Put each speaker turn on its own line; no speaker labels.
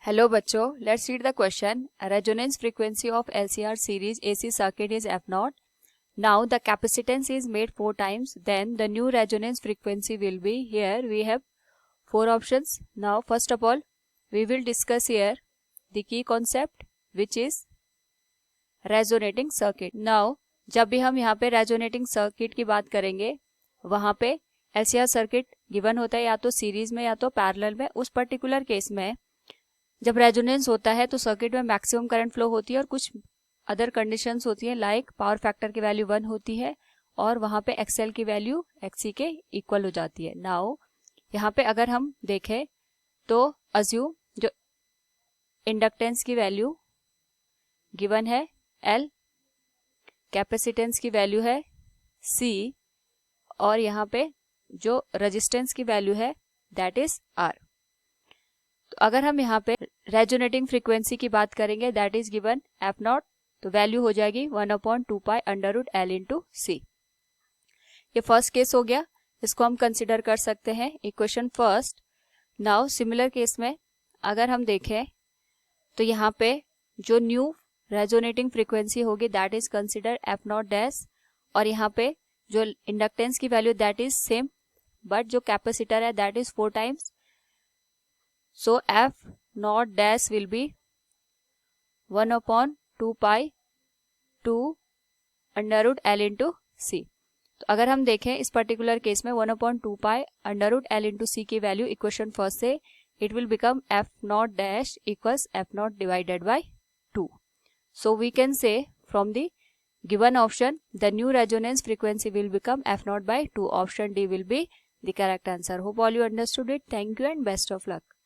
Hello बच्चों, let's read the question. Resonance frequency of LCR series AC circuit is F0. Now the capacitance is made 4 times. Then the new resonance frequency will be. Here we have 4 options. Now first of all, we will discuss here the key concept which is resonating circuit. Now जब भी हम यहाँ पे resonating circuit की बात करेंगे, वहाँ पे LCR सर्किट गिवन होता है या तो सीरीज में या तो पैरेलल में. उस पर्टिकुलर केस में जब रेजोनेंस होता है तो सर्किट में मैक्सिमम करंट फ्लो होती है और कुछ अदर कंडीशंस होती है, लाइक पावर फैक्टर की वैल्यू 1 होती है और वहां पे XL की वैल्यू XC के इक्वल हो जाती है. नाउ यहाँ पे अगर हम देखें तो अज्यूम जो इंडक्टेंस की वैल्यू गिवन है L, कैपेसिटेंस की वैल्यू है C और यहाँ पे जो रेजिस्टेंस की वैल्यू है दैट इज R. तो अगर हम यहाँ पे रेजोनेटिंग फ्रीक्वेंसी की बात करेंगे दैट इज गिवन F0, तो वैल्यू हो जाएगी 1/2 पाई √L इंटू C. ये फर्स्ट केस हो गया, इसको हम कंसिडर कर सकते हैं equation first. Now similar case में अगर हम देखें तो यहाँ पे जो न्यू रेजोनेटिंग फ्रीक्वेंसी होगी that is consider F0 dash और यहाँ पे जो इंडक्टेंस की value that is same but जो कैपेसिटर है that is 4 times. So F0 dash will be 1/2 pi 2 √L into C. तो अगर हम देखें इस पर्टिकुलर केस में 1/2 pi √L into C की वैल्यू इक्वेशन फर्स्ट से it will become F0 dash equals F0 divided by 2. So we can say from the given option the new resonance frequency will become F0 by 2. Option D will be the correct answer. Hope all you understood it. Thank you and best of luck.